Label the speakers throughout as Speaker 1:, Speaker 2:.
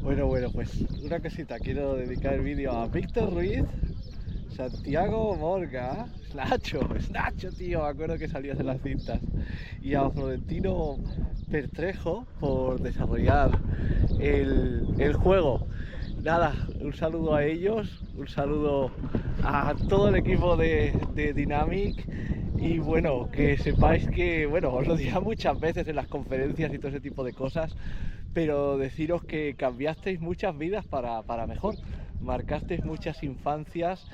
Speaker 1: Bueno, pues una cosita, quiero dedicar el vídeo a Víctor Ruiz, Santiago Morga, Snacho, tío, me acuerdo que salías en las cintas, y a Florentino Pertrejo por desarrollar el juego. Nada, un saludo a ellos, un saludo a todo el equipo de Dynamic. Y bueno, que sepáis que, bueno, os lo diré muchas veces en las conferencias y todo ese tipo de cosas, pero deciros que cambiasteis muchas vidas para mejor, marcasteis muchas infancias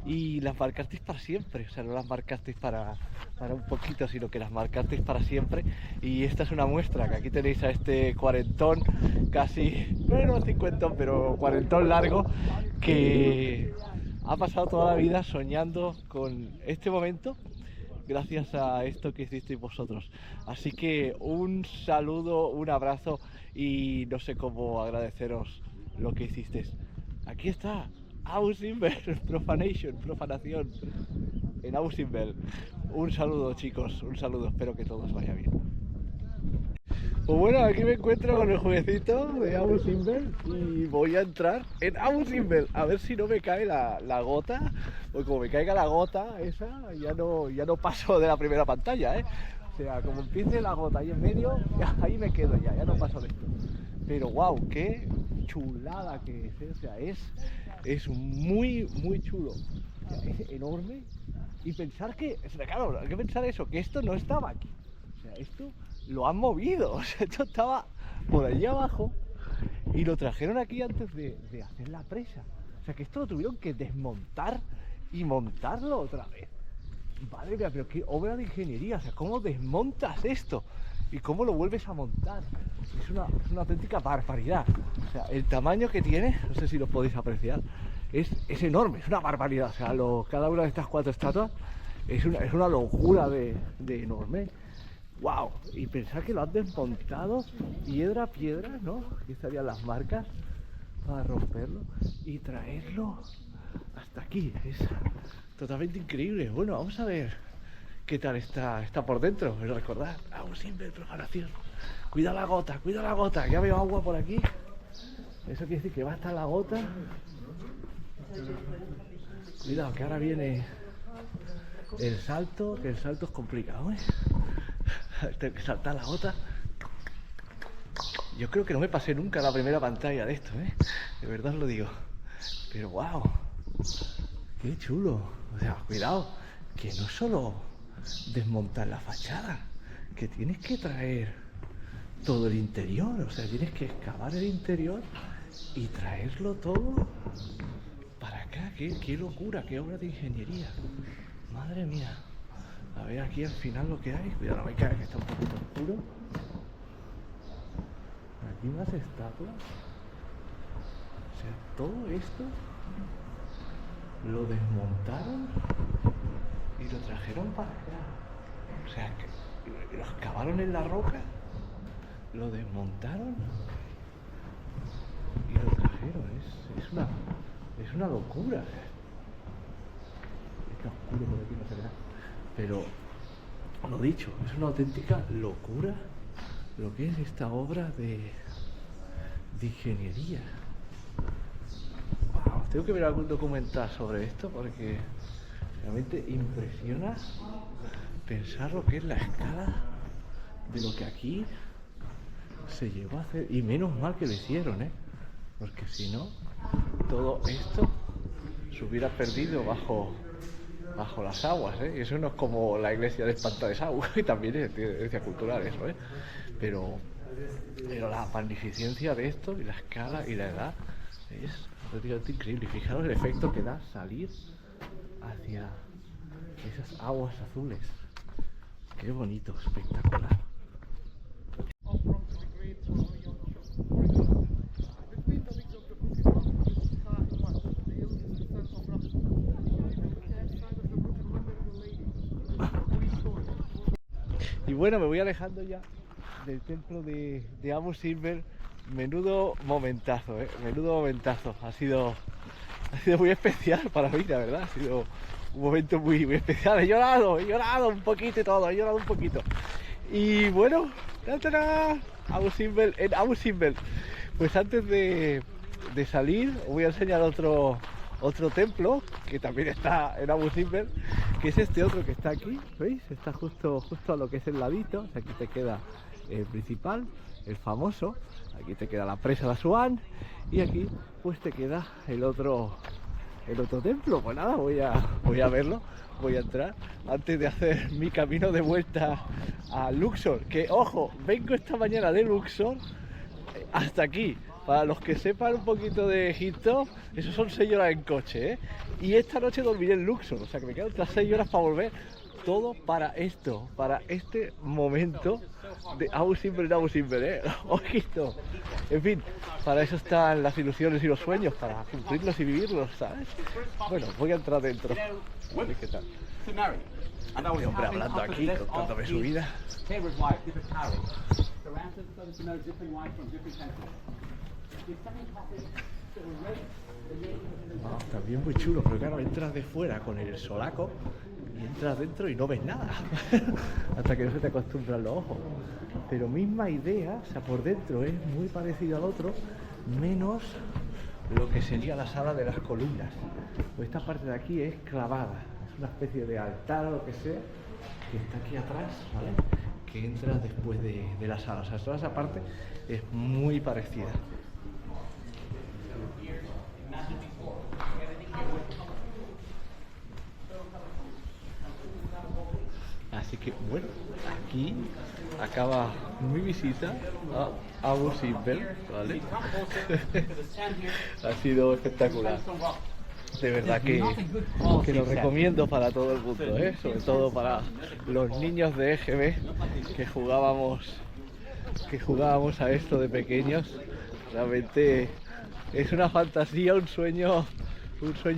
Speaker 1: y las marcasteis para siempre, o sea, no las marcasteis para un poquito, sino que las marcasteis para siempre. Y esta es una muestra, que aquí tenéis a este cuarentón, casi, bueno, cincuentón, pero cuarentón largo, que ha pasado toda la vida soñando con este momento gracias a esto que hicisteis vosotros. Así que un saludo, un abrazo y no sé cómo agradeceros lo que hicisteis. Aquí está, Ausimbel, profanación en Ausimbel. Un saludo, chicos, un saludo, espero que todo os vaya bien. Pues bueno, aquí me encuentro con el jueguecito de Ausimbel y voy a entrar en Ausimbel a ver si no me cae la gota, porque como me caiga la gota esa, ya no paso de la primera pantalla, ¿eh? O sea, como empiece la gota ahí en medio, ahí me quedo ya no paso de esto. Pero wow, qué chulada que es, ¿eh? O sea, es muy chulo, o sea, es enorme. Y pensar que, claro, hay que pensar eso, que esto no estaba aquí. O sea, esto lo han movido, o sea, esto estaba por allí abajo y lo trajeron aquí antes de hacer la presa. O sea, que esto lo tuvieron que desmontar y montarlo otra vez. Madre mía, pero qué obra de ingeniería, o sea, ¿cómo desmontas esto? ¿Y cómo lo vuelves a montar? Es una auténtica barbaridad. O sea, el tamaño que tiene, no sé si lo podéis apreciar, es enorme, es una barbaridad. O sea, cada una de estas 4 estatuas es una locura de enorme. ¡Wow! Y pensar que lo han desmontado piedra a piedra, ¿no? Aquí estarían las marcas para romperlo y traerlo hasta aquí. Es totalmente increíble. Bueno, vamos a ver qué tal está por dentro. Pero recordad, siempre profanación. Cuida la gota. Ya veo agua por aquí. Eso quiere decir que va a estar la gota. Cuidado, que ahora viene el salto, que el salto es complicado, ¿eh? Tengo que saltar la gota. Yo creo que no me pasé nunca la primera pantalla de esto, ¿eh? De verdad os lo digo. Pero wow, qué chulo. O sea, cuidado, que no solo desmontar la fachada, que tienes que traer todo el interior. O sea, tienes que excavar el interior y traerlo todo para acá. Qué locura, qué obra de ingeniería. Madre mía. A ver aquí al final lo que hay. Cuidado, no me caiga, que está un poquito oscuro. Aquí unas estatuas. O sea, todo esto lo desmontaron y lo trajeron para acá. O sea, que lo excavaron en la roca, lo desmontaron y lo trajeron. Es una locura. Está oscuro por aquí, no se verá. Pero, lo dicho, es una auténtica locura lo que es esta obra de ingeniería. Wow, tengo que ver algún documental sobre esto porque realmente impresiona pensar lo que es la escala de lo que aquí se llegó a hacer. Y menos mal que lo hicieron, porque si no, todo esto se hubiera perdido bajo las aguas, y eso no es como la iglesia de Espanta de Sau, y también es herencia cultural eso, pero la magnificencia de esto y la escala y la edad es prácticamente increíble. Y fijaros el efecto que da salir hacia esas aguas azules. Qué bonito, espectacular. Y bueno, me voy alejando ya del templo de Ausimbel. Menudo momentazo, menudo momentazo. Ha sido muy especial para mí, la verdad. Ha sido un momento muy especial. He llorado un poquito y todo, he llorado un poquito. Y bueno, Ausimbel en Ausimbel. Pues antes de salir os voy a enseñar otro templo que también está en Abu Simbel, que es este otro que está aquí, ¿veis? Está justo a lo que es el ladito. O sea, aquí te queda el principal, el famoso, aquí te queda la presa de Asuán y aquí pues te queda el otro templo. Pues nada, voy a verlo, voy a entrar antes de hacer mi camino de vuelta a Luxor, que ojo, vengo esta mañana de Luxor hasta aquí. Para los que sepan un poquito de Egipto, eso son 6 horas en coche, ¿eh? Y esta noche dormiré en Luxor, o sea que me quedan otras 6 horas para volver. Todo para esto, para este momento de Abu Simbel en Abu Simbel, ¿eh? Ojito. En fin, para eso están las ilusiones y los sueños, para cumplirlos y vivirlos, ¿sabes? Bueno, voy a entrar dentro. ¿Qué tal? Un hombre hablando aquí, contándome su vida. También muy chulo, pero claro, entras de fuera con el solaco y entras dentro y no ves nada hasta que no se te acostumbran los ojos. Pero misma idea, o sea, por dentro es muy parecido al otro, menos lo que sería la sala de las columnas. Pues esta parte de aquí es clavada, es una especie de altar o lo que sea, que está aquí atrás, ¿vale? Que entras después de la sala. O sea, toda esa parte es muy parecida. Así que bueno, aquí acaba mi visita a Abu Simbel, ¿vale? Ha sido espectacular. De verdad que lo recomiendo para todo el mundo, ¿eh? Sobre todo para los niños de EGB que jugábamos a esto de pequeños. Realmente es una fantasía, un sueño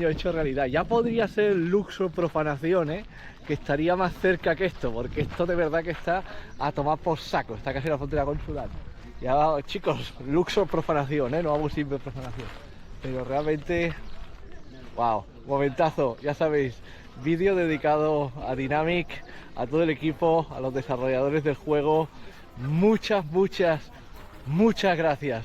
Speaker 1: hecho realidad. Ya podría ser Luxor profanación, ¿eh? Que estaría más cerca que esto, porque esto de verdad que está a tomar por saco, está casi en la frontera con Sudán. Ya va, chicos, Luxor profanación, ¿eh? No Abu Simbel profanación. Pero realmente, wow, momentazo, ya sabéis, vídeo dedicado a Dynamic, a todo el equipo, a los desarrolladores del juego. Muchas gracias.